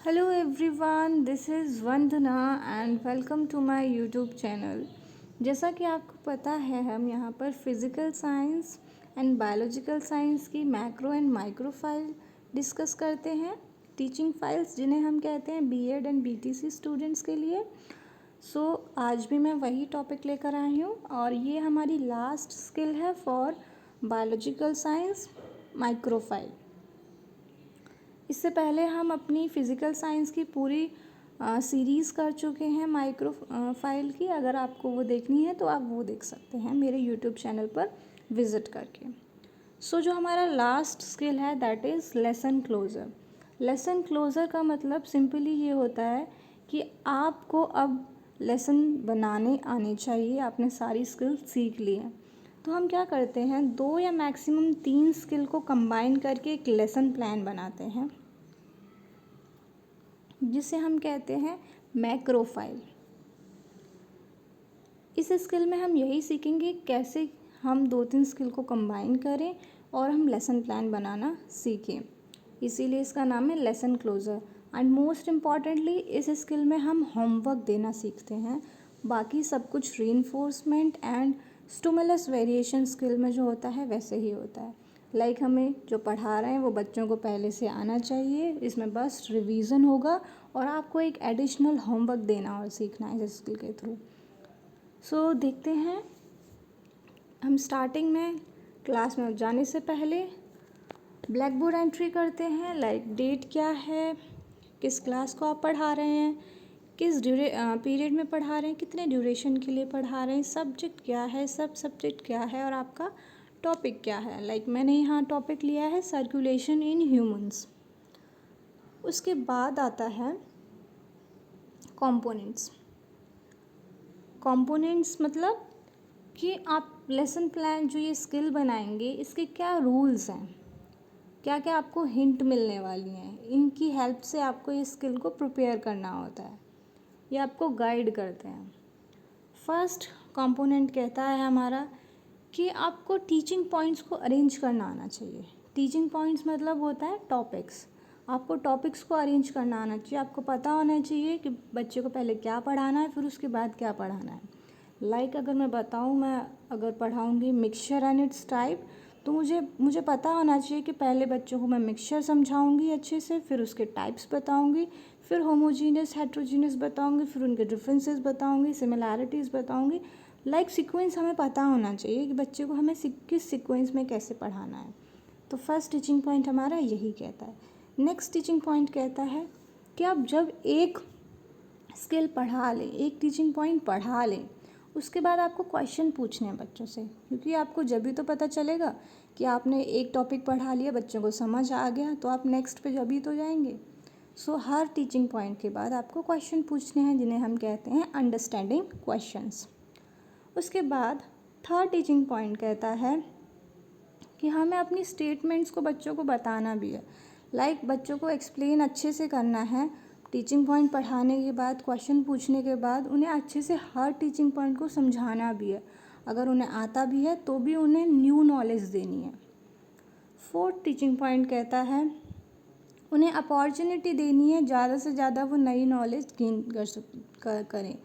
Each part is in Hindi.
Hello everyone, this is Vandana and welcome to my YouTube channel। जैसा कि आपको पता है हम यहाँ पर physical science and biological science की macro and micro file discuss करते हैं, टीचिंग फाइल्स जिन्हें हम कहते हैं बीएड एंड बीटीसी स्टूडेंट्स के लिए। आज भी मैं वही टॉपिक लेकर आई हूँ और ये हमारी लास्ट स्किल है for biological science micro file. इससे पहले हम अपनी फ़िज़िकल साइंस की पूरी सीरीज़ कर चुके हैं माइक्रो फाइल की। अगर आपको वो देखनी है तो आप वो देख सकते हैं मेरे यूट्यूब चैनल पर विज़िट करके। जो हमारा लास्ट स्किल है that is lesson closure. Lesson closure का मतलब सिंपली ये होता है कि आपको अब लेसन बनाने आने चाहिए। आपने सारी स्किल सीख ली है तो हम क्या करते हैं, 2 या मैक्सिमम 3 स्किल को कंबाइन करके एक लेसन प्लान बनाते हैं जिसे हम कहते हैं मैक्रो फाइल। इस स्किल में हम यही सीखेंगे कैसे हम 2-3 स्किल को कंबाइन करें और हम लेसन प्लान बनाना सीखें। इसीलिए इसका नाम है lesson closure. And most importantly इस स्किल में हम होमवर्क देना सीखते हैं। बाकी सब कुछ reinforcement and stimulus variation skill में जो होता है वैसे ही होता है। हमें जो पढ़ा रहे हैं वो बच्चों को पहले से आना चाहिए, इसमें बस रिवीजन होगा और आपको एक एडिशनल होमवर्क देना और सीखना है इस स्किल के थ्रू। देखते हैं हम स्टार्टिंग में क्लास में जाने से पहले ब्लैक बोर्ड एंट्री करते हैं। डेट क्या है, किस क्लास को आप पढ़ा रहे हैं, किस पीरियड में पढ़ा रहे हैं, कितने ड्यूरेशन के लिए पढ़ा रहे हैं, सब्जेक्ट क्या है, सब सब्जेक्ट क्या है और आपका टॉपिक क्या है। मैंने यहाँ टॉपिक लिया है सर्कुलेशन इन ह्यूमंस। उसके बाद आता है कंपोनेंट्स। कंपोनेंट्स मतलब कि आप लेसन प्लान जो ये स्किल बनाएंगे इसके क्या रूल्स हैं, क्या क्या आपको हिंट मिलने वाली हैं, इनकी हेल्प से आपको ये स्किल को प्रिपेयर करना होता है, ये आपको गाइड करते हैं। फर्स्ट कंपोनेंट कहता है हमारा कि आपको टीचिंग पॉइंट्स को अरेंज करना आना चाहिए। टीचिंग पॉइंट्स मतलब होता है टॉपिक्स। आपको टॉपिक्स को अरेंज करना आना चाहिए। आपको पता होना चाहिए कि बच्चे को पहले क्या पढ़ाना है फिर उसके बाद क्या पढ़ाना है। अगर मैं बताऊँ, मैं अगर पढ़ाऊँगी मिक्सचर एंड इट्स टाइप तो मुझे पता होना चाहिए कि पहले बच्चों को मैं मिक्सचर समझाऊंगी अच्छे से, फिर उसके टाइप्स बताऊंगी, फिर होमोजीनियस हेट्रोजीनियस बताऊंगी, फिर उनके डिफरेंसेस बताऊंगी, सिमिलैरिटीज़ बताऊंगी। सीक्वेंस हमें पता होना चाहिए कि बच्चे को हमें किस सीक्वेंस में कैसे पढ़ाना है। तो फर्स्ट टीचिंग पॉइंट हमारा यही कहता है। नेक्स्ट टीचिंग पॉइंट कहता है कि आप जब एक स्किल पढ़ा लें, एक टीचिंग पॉइंट पढ़ा लें, उसके बाद आपको क्वेश्चन पूछने हैं बच्चों से, क्योंकि आपको जब भी तो पता चलेगा कि आपने एक टॉपिक पढ़ा लिया, बच्चों को समझ आ गया तो आप नेक्स्ट पे जब भी तो जाएंगे। हर टीचिंग पॉइंट के बाद आपको क्वेश्चन पूछने हैं जिन्हें हम कहते हैं अंडरस्टैंडिंग क्वेश्चंस। उसके बाद थर्ड टीचिंग पॉइंट कहता है कि हमें अपनी स्टेटमेंट्स को बच्चों को बताना भी है। बच्चों को एक्सप्लेन अच्छे से करना है। टीचिंग पॉइंट पढ़ाने के बाद, क्वेश्चन पूछने के बाद उन्हें अच्छे से हर टीचिंग पॉइंट को समझाना भी है। अगर उन्हें आता भी है तो भी उन्हें न्यू नॉलेज देनी है। फोर्थ टीचिंग पॉइंट कहता है उन्हें अपॉर्चुनिटी देनी है, ज़्यादा से ज़्यादा वो नई नॉलेज गेन करें।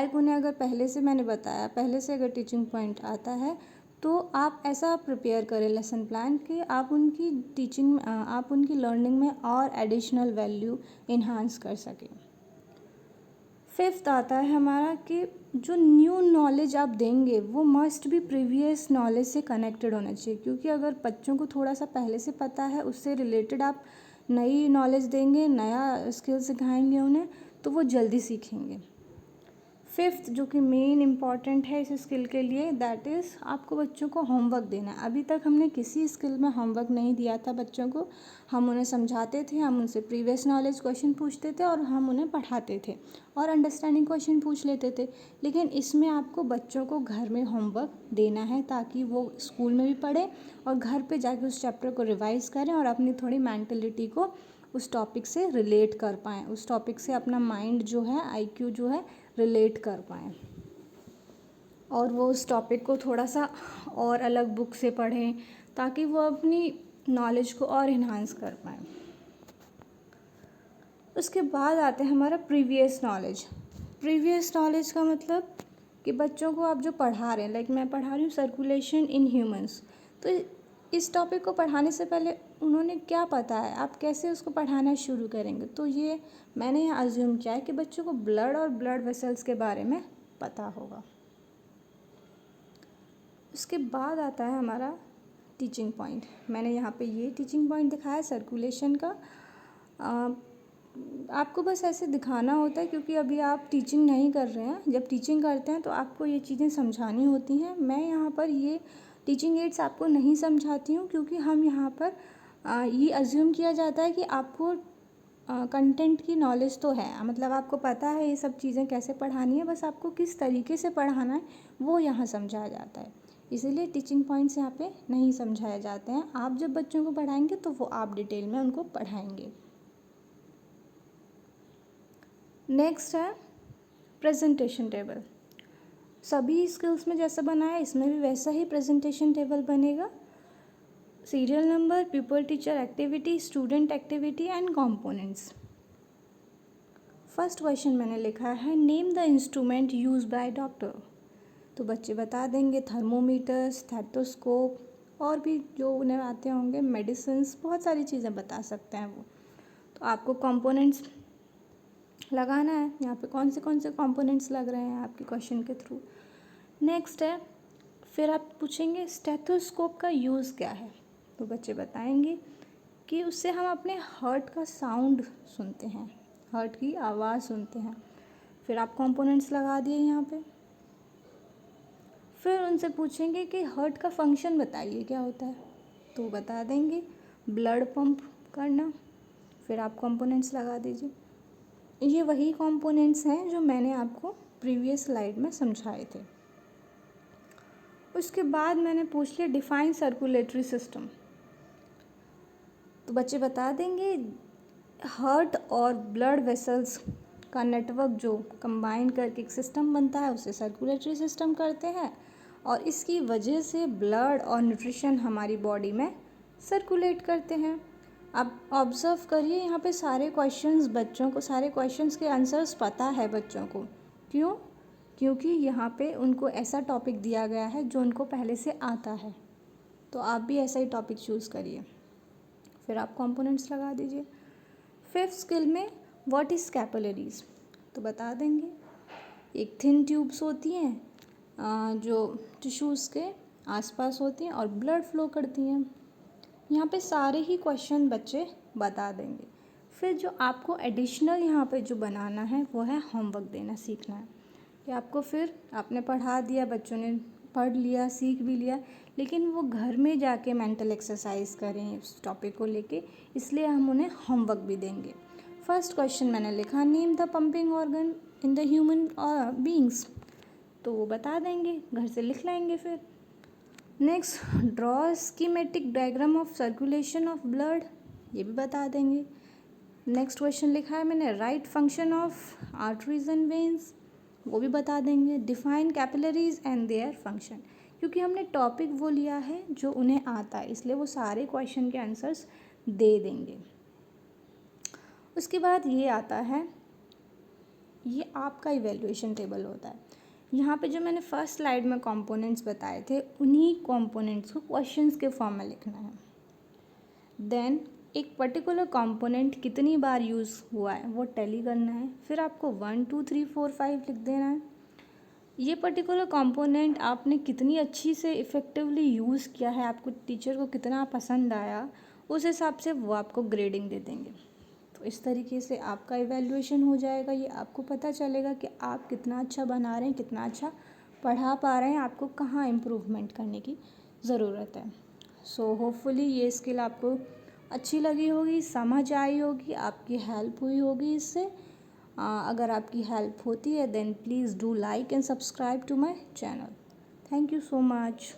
उन्हें अगर पहले से, मैंने बताया, पहले से अगर टीचिंग पॉइंट आता है तो आप ऐसा प्रिपेयर करें लेसन प्लान कि आप उनकी टीचिंग, आप उनकी लर्निंग में और एडिशनल वैल्यू इन्हांस कर सकें। फिफ्थ आता है हमारा कि जो न्यू नॉलेज आप देंगे वो मस्ट भी प्रीवियस नॉलेज से कनेक्टेड होना चाहिए, क्योंकि अगर बच्चों को थोड़ा सा पहले से पता है, उससे रिलेटेड आप नई नॉलेज देंगे, नया स्किल सिखाएंगे उन्हें, तो वो जल्दी सीखेंगे। फिफ्थ जो कि मेन इम्पॉर्टेंट है इस स्किल के लिए, दैट इज़ आपको बच्चों को होमवर्क देना है। अभी तक हमने किसी स्किल में होमवर्क नहीं दिया था बच्चों को। हम उन्हें समझाते थे, हम उनसे प्रीवियस नॉलेज क्वेश्चन पूछते थे और हम उन्हें पढ़ाते थे और अंडरस्टैंडिंग क्वेश्चन पूछ लेते थे। लेकिन इसमें आपको बच्चों को घर में होमवर्क देना है ताकि वो स्कूल में भी पढ़ें और घर पे जाके उस चैप्टर को रिवाइज़ करें और अपनी थोड़ी मेंटलिटी को उस टॉपिक से रिलेट कर पाएँ, उस टॉपिक से अपना माइंड जो है, IQ जो है, रिलेट कर पाएँ और वो उस टॉपिक को थोड़ा सा और अलग बुक से पढ़ें ताकि वो अपनी नॉलेज को और इन्हांस कर पाएँ। उसके बाद आते हैं हमारा प्रीवियस नॉलेज। प्रीवियस नॉलेज का मतलब कि बच्चों को आप जो पढ़ा रहे हैं, लाइक मैं पढ़ा रही हूँ सर्कुलेशन इन ह्यूमंस, तो इस टॉपिक को पढ़ाने से पहले उन्होंने क्या पता है, आप कैसे उसको पढ़ाना शुरू करेंगे। तो ये मैंने यहाँ अज्यूम किया है कि बच्चों को ब्लड और ब्लड वेसल्स के बारे में पता होगा। उसके बाद आता है हमारा टीचिंग पॉइंट। मैंने यहाँ पे ये टीचिंग पॉइंट दिखाया सर्कुलेशन का। आपको बस ऐसे दिखाना होता है क्योंकि अभी आप टीचिंग नहीं कर रहे हैं। जब टीचिंग करते हैं तो आपको ये चीज़ें समझानी होती हैं। मैं यहाँ पर ये टीचिंग एड्स आपको नहीं समझाती हूँ क्योंकि हम यहाँ पर ये अज्यूम किया जाता है कि आपको कंटेंट की नॉलेज तो है, मतलब आपको पता है ये सब चीज़ें कैसे पढ़ानी है, बस आपको किस तरीके से पढ़ाना है वो यहाँ समझाया जाता है। इसीलिए टीचिंग पॉइंट्स यहाँ पे नहीं समझाए जाते हैं। आप जब बच्चों को पढ़ाएंगे तो वो आप डिटेल में उनको पढ़ाएंगे। नेक्स्ट है प्रेजेंटेशन टेबल। सभी स्किल्स में जैसा बना है इसमें भी वैसा ही प्रेजेंटेशन टेबल बनेगा। Serial number, people teacher activity, student activity and components. First question मैंने लिखा है name the instrument use by doctor. तो बच्चे बता देंगे थर्मोमीटर, स्टेथोस्कोप और भी जो उन्हें आते होंगे, मेडिसिन्स, बहुत सारी चीज़ें बता सकते हैं वो। तो आपको कंपोनेंट्स लगाना है यहाँ पे, कौन से कंपोनेंट्स लग रहे हैं आपके क्वेश्चन के थ्रू। नेक्स्ट है फिर आप पूछेंगे स्टेथोस्कोप का यूज़ क्या है। तो बच्चे बताएंगे कि उससे हम अपने हार्ट का साउंड सुनते हैं, हार्ट की आवाज़ सुनते हैं। फिर आप कंपोनेंट्स लगा दिए यहाँ पे। फिर उनसे पूछेंगे कि हार्ट का फंक्शन बताइए क्या होता है, तो बता देंगे ब्लड पंप करना। फिर आप कंपोनेंट्स लगा दीजिए। ये वही कंपोनेंट्स हैं जो मैंने आपको प्रीवियस स्लाइड में समझाए थे। उसके बाद मैंने पूछ लिया डिफाइन सर्कुलेटरी सिस्टम। तो बच्चे बता देंगे हार्ट और ब्लड वेसल्स का नेटवर्क जो कंबाइन करके एक सिस्टम बनता है उसे सर्कुलेटरी सिस्टम करते हैं, और इसकी वजह से ब्लड और न्यूट्रिशन हमारी बॉडी में सर्कुलेट करते हैं। अब ऑब्ज़र्व करिए यहाँ पे सारे क्वेश्चंस, बच्चों को सारे क्वेश्चंस के आंसर्स पता है बच्चों को। क्यों? क्योंकि यहाँ पे उनको ऐसा टॉपिक दिया गया है जो उनको पहले से आता है। तो आप भी ऐसा ही टॉपिक चूज़ करिए। फिर आप कंपोनेंट्स लगा दीजिए। फिफ्थ स्किल में व्हाट इज़ कैपिलरीज। तो बता देंगे एक थिन ट्यूब्स होती हैं जो टिश्यूज़ के आसपास होती हैं और ब्लड फ्लो करती हैं। यहाँ पे सारे ही क्वेश्चन बच्चे बता देंगे। फिर जो आपको एडिशनल यहाँ पे जो बनाना है वो है होमवर्क देना, सीखना है कि आपको, फिर आपने पढ़ा दिया, बच्चों ने पढ़ लिया, सीख भी लिया, लेकिन वो घर में जाके मेंटल एक्सरसाइज करें उस टॉपिक को लेके, इसलिए हम उन्हें होमवर्क भी देंगे। फर्स्ट क्वेश्चन मैंने लिखा name the pumping organ in the human beings. तो वो बता देंगे, घर से लिख लाएंगे। फिर next draw schematic diagram of circulation of blood, ये भी बता देंगे। नेक्स्ट क्वेश्चन लिखा है मैंने right function of arteries and veins, वो भी बता देंगे। Define capillaries and their function, क्योंकि हमने टॉपिक वो लिया है जो उन्हें आता है, इसलिए वो सारे क्वेश्चन के आंसर्स दे देंगे। उसके बाद ये आता है, ये आपका इवैल्यूएशन टेबल होता है। यहाँ पे जो मैंने फर्स्ट स्लाइड में कंपोनेंट्स बताए थे उन्हीं कंपोनेंट्स को क्वेश्चंस के फॉर्म में लिखना है। देन एक पर्टिकुलर कंपोनेंट कितनी बार यूज़ हुआ है वो टैली करना है। फिर आपको 1 2 3 4 5 लिख देना है। ये पर्टिकुलर कंपोनेंट आपने कितनी अच्छी से इफ़ेक्टिवली यूज़ किया है, आपको टीचर को कितना पसंद आया, उस हिसाब से वो आपको ग्रेडिंग दे देंगे। तो इस तरीके से आपका इवैल्यूएशन हो जाएगा। ये आपको पता चलेगा कि आप कितना अच्छा बना रहे हैं, कितना अच्छा पढ़ा पा रहे हैं, आपको कहाँ इम्प्रूवमेंट करने की ज़रूरत है। सो होपफुली ये स्किल आपको अच्छी लगी होगी, समझ आई होगी, आपकी हेल्प हुई होगी इससे। अगर आपकी हेल्प होती है then please do like and subscribe to my channel. Thank you so much.